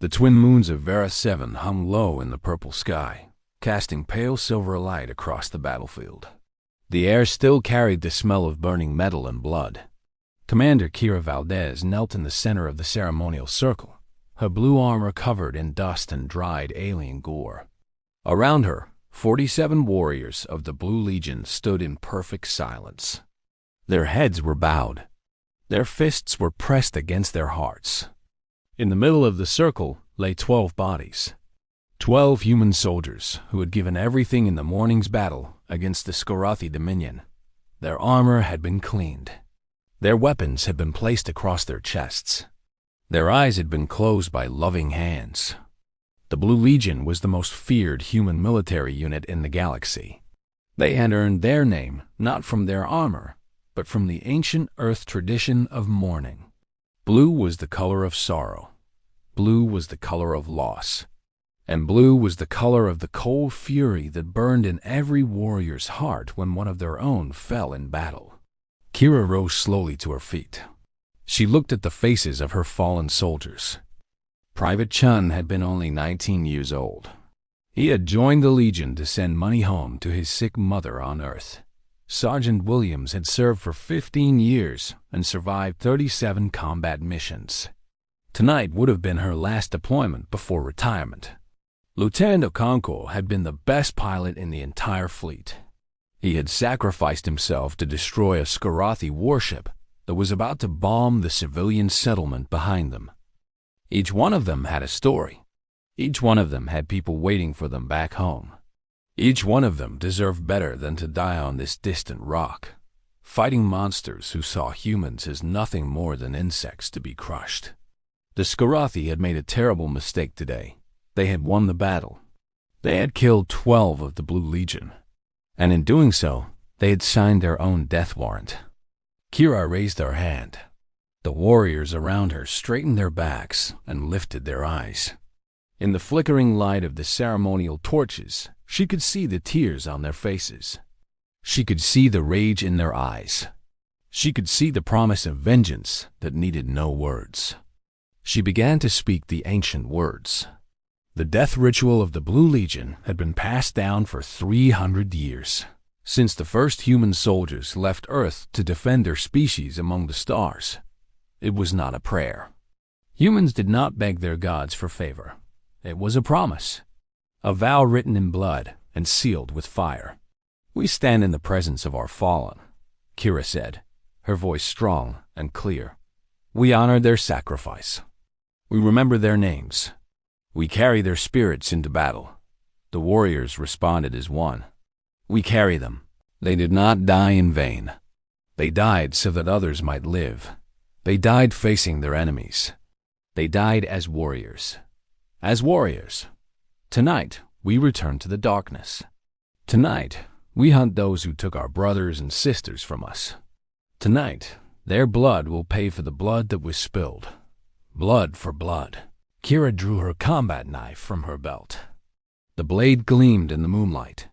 The twin moons of Vera 7 hung low in the purple sky, casting pale silver light across the battlefield. The air still carried the smell of burning metal and blood. Commander Kira Valdez knelt in the center of the ceremonial circle, her blue armor covered in dust and dried alien gore. Around her, 47 warriors of the Blue Legion stood in perfect silence. Their heads were bowed. Their fists were pressed against their hearts. In the middle of the circle lay 12 bodies. 12 human soldiers who had given everything in the morning's battle against the Skorathi Dominion. Their armor had been cleaned. Their weapons had been placed across their chests. Their eyes had been closed by loving hands. The Blue Legion was the most feared human military unit in the galaxy. They had earned their name not from their armor, but from the ancient Earth tradition of mourning. Blue was the color of sorrow. Blue was the color of loss. And blue was the color of the cold fury that burned in every warrior's heart when one of their own fell in battle. Kira rose slowly to her feet. She looked at the faces of her fallen soldiers. Private Chun had been only 19 years old. He had joined the Legion to send money home to his sick mother on Earth. Sergeant Williams had served for 15 years and survived 37 combat missions. Tonight would have been her last deployment before retirement. Lieutenant Okonkwo had been the best pilot in the entire fleet. He had sacrificed himself to destroy a Skorathi warship that was about to bomb the civilian settlement behind them. Each one of them had a story. Each one of them had people waiting for them back home. Each one of them deserved better than to die on this distant rock, fighting monsters who saw humans as nothing more than insects to be crushed. The Skorathi had made a terrible mistake today. They had won the battle. They had killed 12 of the Blue Legion, and in doing so, they had signed their own death warrant. Kira raised her hand. The warriors around her straightened their backs and lifted their eyes. In the flickering light of the ceremonial torches, she could see the tears on their faces. She could see the rage in their eyes. She could see the promise of vengeance that needed no words. She began to speak the ancient words. The death ritual of the Blue Legion had been passed down for 300 years, since the first human soldiers left Earth to defend their species among the stars. It was not a prayer. Humans did not beg their gods for favor. It was a promise, a vow written in blood and sealed with fire. "We stand in the presence of our fallen," Kira said, her voice strong and clear. "We honor their sacrifice. We remember their names. We carry their spirits into battle." The warriors responded as one. "We carry them. They did not die in vain. They died so that others might live. They died facing their enemies. They died as warriors. As warriors. Tonight, we return to the darkness. Tonight, we hunt those who took our brothers and sisters from us. Tonight, their blood will pay for the blood that was spilled. Blood for blood." Kira drew her combat knife from her belt. The blade gleamed in the moonlight.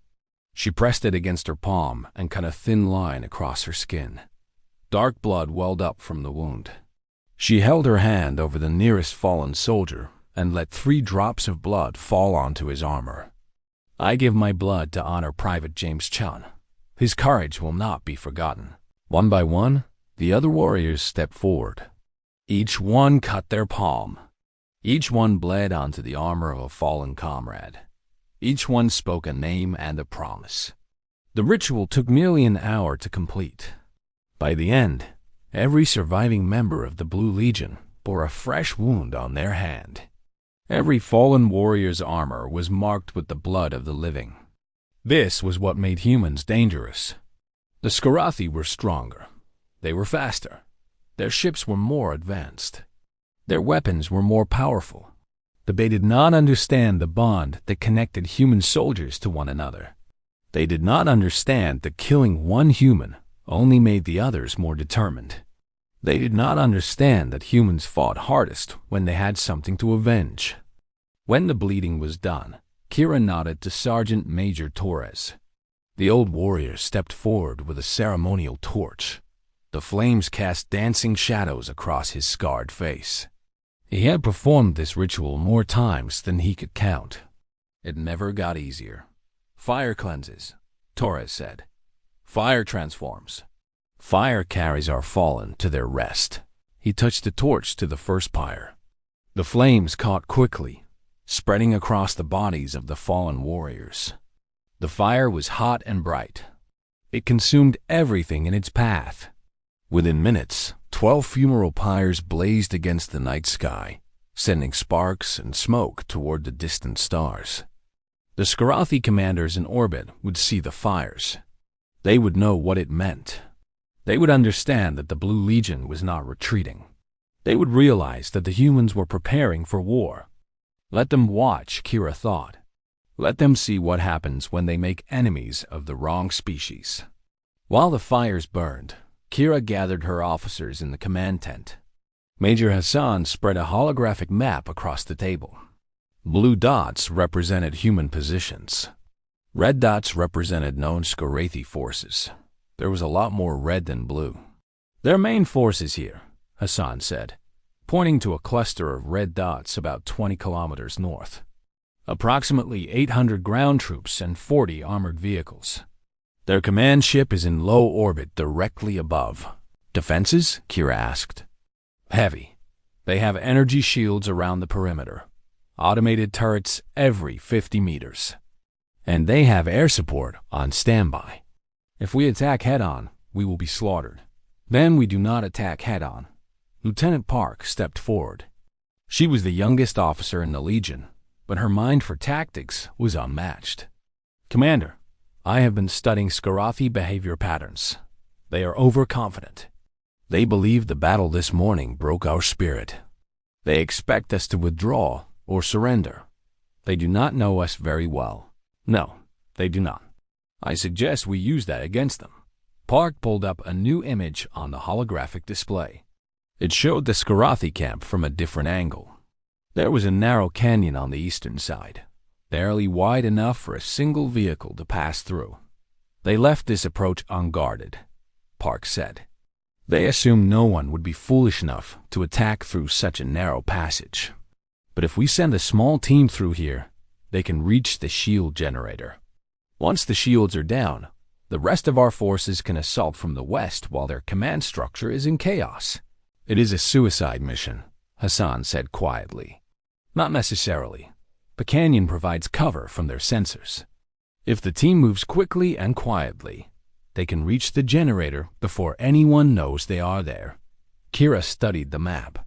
She pressed it against her palm and cut a thin line across her skin. Dark blood welled up from the wound. She held her hand over the nearest fallen soldier and let 3 drops of blood fall onto his armor. "I give my blood to honor Private James Chun. His courage will not be forgotten." One by one, the other warriors stepped forward. Each one cut their palm. Each one bled onto the armor of a fallen comrade. Each one spoke a name and a promise. The ritual took nearly an hour to complete. By the end, every surviving member of the Blue Legion bore a fresh wound on their hand. Every fallen warrior's armor was marked with the blood of the living. This was what made humans dangerous. The Skorathi were stronger. They were faster. Their ships were more advanced. Their weapons were more powerful. But they did not understand the bond that connected human soldiers to one another. They did not understand that killing one human only made the others more determined. They did not understand that humans fought hardest when they had something to avenge. When the bleeding was done, Kira nodded to Sergeant Major Torres. The old warrior stepped forward with a ceremonial torch. The flames cast dancing shadows across his scarred face. He had performed this ritual more times than he could count. It never got easier. Fire cleanses, Torres said. Fire transforms. Fire carries our fallen to their rest. He touched the torch to the first pyre. The flames caught quickly, spreading across the bodies of the fallen warriors. The fire was hot and bright. It consumed everything in its path. Within minutes, 12 funeral pyres blazed against the night sky, sending sparks and smoke toward the distant stars. The Skarathi commanders in orbit would see the fires. They would know what it meant. They would understand that the Blue Legion was not retreating. They would realize that the humans were preparing for war. Let them watch, Kira thought. Let them see what happens when they make enemies of the wrong species. While the fires burned, Kira gathered her officers in the command tent. Major Hassan spread a holographic map across the table. Blue dots represented human positions. Red dots represented known Skarathi forces. There was a lot more red than blue. Their main force is here, Hassan said, pointing to a cluster of red dots about 20 kilometers north. Approximately 800 ground troops and 40 armored vehicles. Their command ship is in low orbit directly above. Defenses? Kira asked. Heavy. They have energy shields around the perimeter. Automated turrets every 50 meters. And they have air support on standby. If we attack head-on, we will be slaughtered. Then we do not attack head-on. Lieutenant Park stepped forward. She was the youngest officer in the Legion, but her mind for tactics was unmatched. Commander, I have been studying Skarathi behavior patterns. They are overconfident. They believe the battle this morning broke our spirit. They expect us to withdraw or surrender. They do not know us very well. No, they do not. I suggest we use that against them. Park pulled up a new image on the holographic display. It showed the Skarathi camp from a different angle. There was a narrow canyon on the eastern side, barely wide enough for a single vehicle to pass through. They left this approach unguarded, Park said. They assumed no one would be foolish enough to attack through such a narrow passage. But if we send a small team through here, they can reach the shield generator. Once the shields are down, the rest of our forces can assault from the west while their command structure is in chaos. It is a suicide mission, Hassan said quietly. Not necessarily. The canyon provides cover from their sensors. If the team moves quickly and quietly, they can reach the generator before anyone knows they are there. Kira studied the map.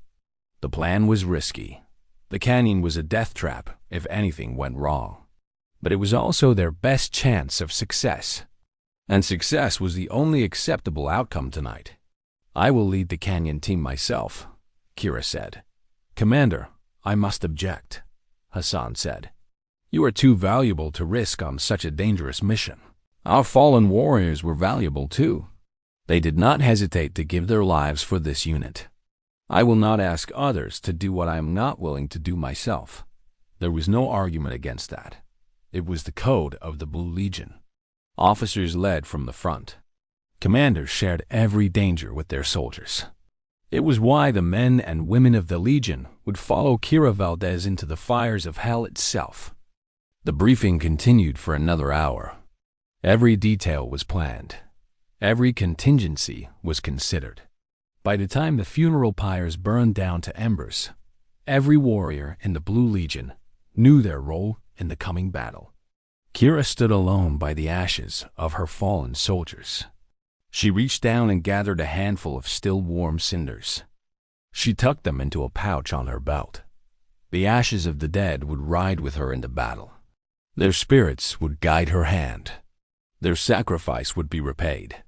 The plan was risky. The canyon was a death trap if anything went wrong. But it was also their best chance of success. And success was the only acceptable outcome tonight. I will lead the canyon team myself, Kira said. Commander, I must object, Hassan said. You are too valuable to risk on such a dangerous mission. Our fallen warriors were valuable too. They did not hesitate to give their lives for this unit. I will not ask others to do what I am not willing to do myself. There was no argument against that. It was the code of the Blue Legion. Officers led from the front. Commanders shared every danger with their soldiers. It was why the men and women of the Legion would follow Kira Valdez into the fires of hell itself. The briefing continued for another hour. Every detail was planned. Every contingency was considered. By the time the funeral pyres burned down to embers, every warrior in the Blue Legion knew their role in the coming battle. Kira stood alone by the ashes of her fallen soldiers. She reached down and gathered a handful of still warm cinders. She tucked them into a pouch on her belt. The ashes of the dead would ride with her into battle. Their spirits would guide her hand. Their sacrifice would be repaid.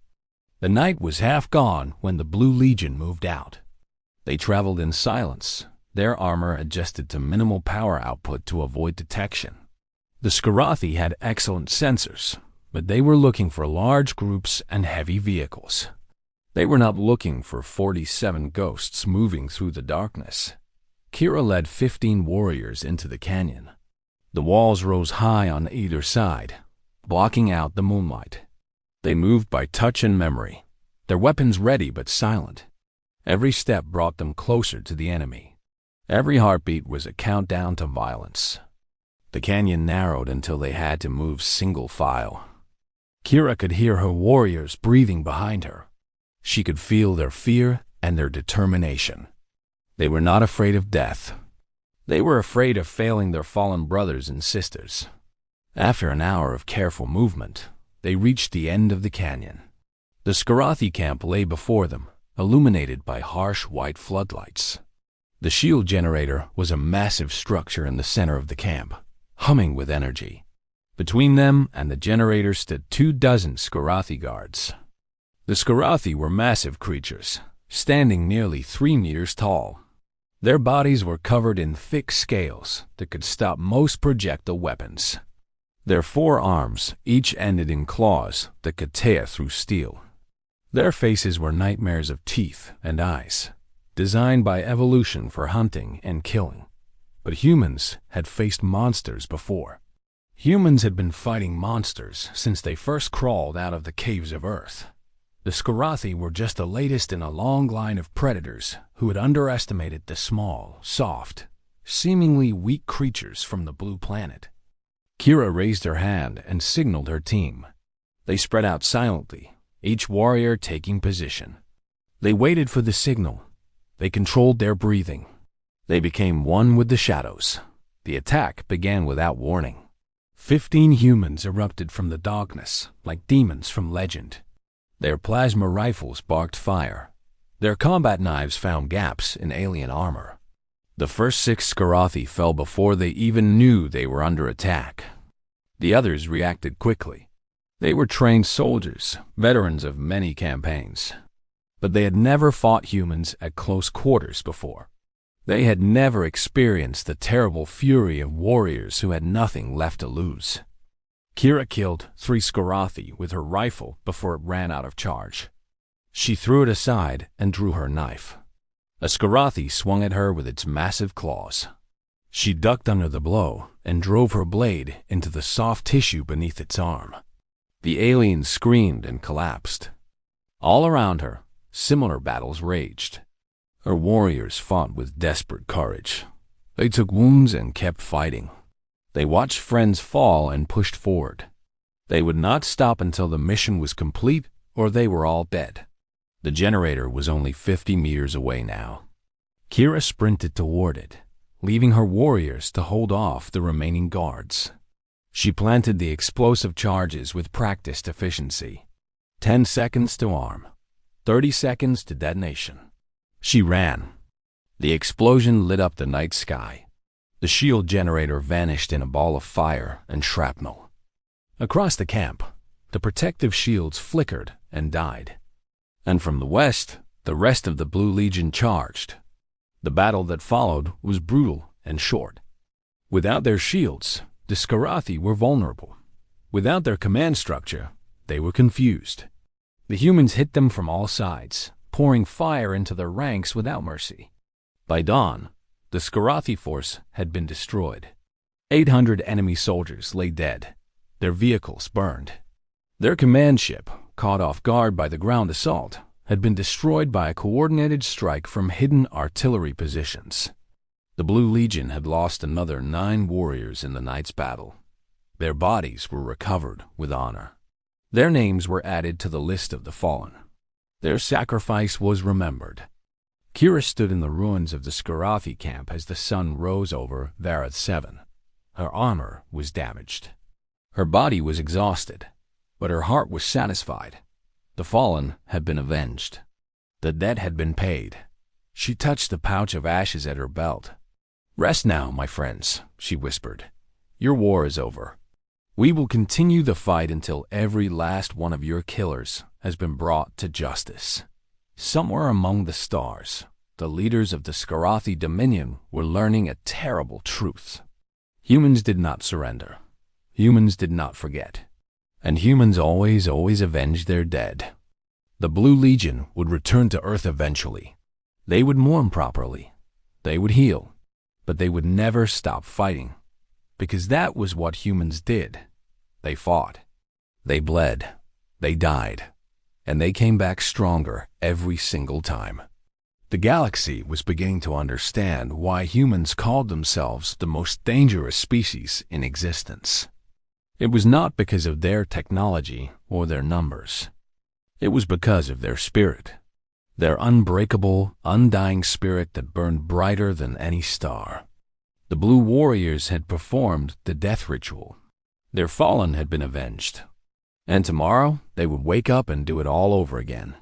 The night was half gone when the Blue Legion moved out. They traveled in silence, their armor adjusted to minimal power output to avoid detection. The Skarathi had excellent sensors, but they were looking for large groups and heavy vehicles. They were not looking for 47 ghosts moving through the darkness. Kira led 15 warriors into the canyon. The walls rose high on either side, blocking out the moonlight. They moved by touch and memory, their weapons ready but silent. Every step brought them closer to the enemy. Every heartbeat was a countdown to violence. The canyon narrowed until they had to move single file. Kira could hear her warriors breathing behind her. She could feel their fear and their determination. They were not afraid of death. They were afraid of failing their fallen brothers and sisters. After an hour of careful movement, they reached the end of the canyon. The Skarathi camp lay before them, illuminated by harsh white floodlights. The shield generator was a massive structure in the center of the camp, humming with energy. Between them and the generator stood 24 Skarathi guards. The Skarathi were massive creatures, standing nearly 3 meters tall. Their bodies were covered in thick scales that could stop most projectile weapons. Their 4 arms each ended in claws that could tear through steel. Their faces were nightmares of teeth and eyes, designed by evolution for hunting and killing. But humans had faced monsters before. Humans had been fighting monsters since they first crawled out of the caves of Earth. The Skarathi were just the latest in a long line of predators who had underestimated the small, soft, seemingly weak creatures from the blue planet. Kira raised her hand and signaled her team. They spread out silently, each warrior taking position. They waited for the signal. They controlled their breathing. They became one with the shadows. The attack began without warning. 15 humans erupted from the darkness like demons from legend. Their plasma rifles barked fire. Their combat knives found gaps in alien armor. The first 6 Skarathi fell before they even knew they were under attack. The others reacted quickly. They were trained soldiers, veterans of many campaigns. But they had never fought humans at close quarters before. They had never experienced the terrible fury of warriors who had nothing left to lose. Kira killed 3 Skarathi with her rifle before it ran out of charge. She threw it aside and drew her knife. A Skarathi swung at her with its massive claws. She ducked under the blow and drove her blade into the soft tissue beneath its arm. The alien screamed and collapsed. All around her, similar battles raged. Her warriors fought with desperate courage. They took wounds and kept fighting. They watched friends fall and pushed forward. They would not stop until the mission was complete or they were all dead. The generator was only 50 meters away now. Kira sprinted toward it, leaving her warriors to hold off the remaining guards. She planted the explosive charges with practiced efficiency. 10 seconds to arm, 30 seconds to detonation. She ran. The explosion lit up the night sky. The shield generator vanished in a ball of fire and shrapnel. Across the camp, the protective shields flickered and died. And from the west, the rest of the Blue Legion charged. The battle that followed was brutal and short. Without their shields, the Skarathi were vulnerable. Without their command structure, they were confused. The humans hit them from all sides, pouring fire into their ranks without mercy. By dawn, the Skarathi force had been destroyed. 800 enemy soldiers lay dead, their vehicles burned. Their command ship, caught off guard by the ground assault, had been destroyed by a coordinated strike from hidden artillery positions. The Blue Legion had lost another 9 warriors in the night's battle. Their bodies were recovered with honor. Their names were added to the list of the fallen. Their sacrifice was remembered. Kira stood in the ruins of the Skarathi camp as the sun rose over Varath 7. Her armor was damaged. Her body was exhausted, but her heart was satisfied. The fallen had been avenged. The debt had been paid. She touched the pouch of ashes at her belt. "Rest now, my friends," she whispered. "Your war is over. We will continue the fight until every last one of your killers has been brought to justice." Somewhere among the stars, the leaders of the Skarathi Dominion were learning a terrible truth. Humans did not surrender. Humans did not forget. And humans always avenged their dead. The Blue Legion would return to Earth eventually. They would mourn properly. They would heal. But they would never stop fighting. Because that was what humans did. They fought. They bled. They died. And they came back stronger every single time. The galaxy was beginning to understand why humans called themselves the most dangerous species in existence. It was not because of their technology or their numbers. It was because of their spirit, their unbreakable, undying spirit that burned brighter than any star. The Blue Warriors had performed the death ritual. Their fallen had been avenged. And tomorrow, they would wake up and do it all over again.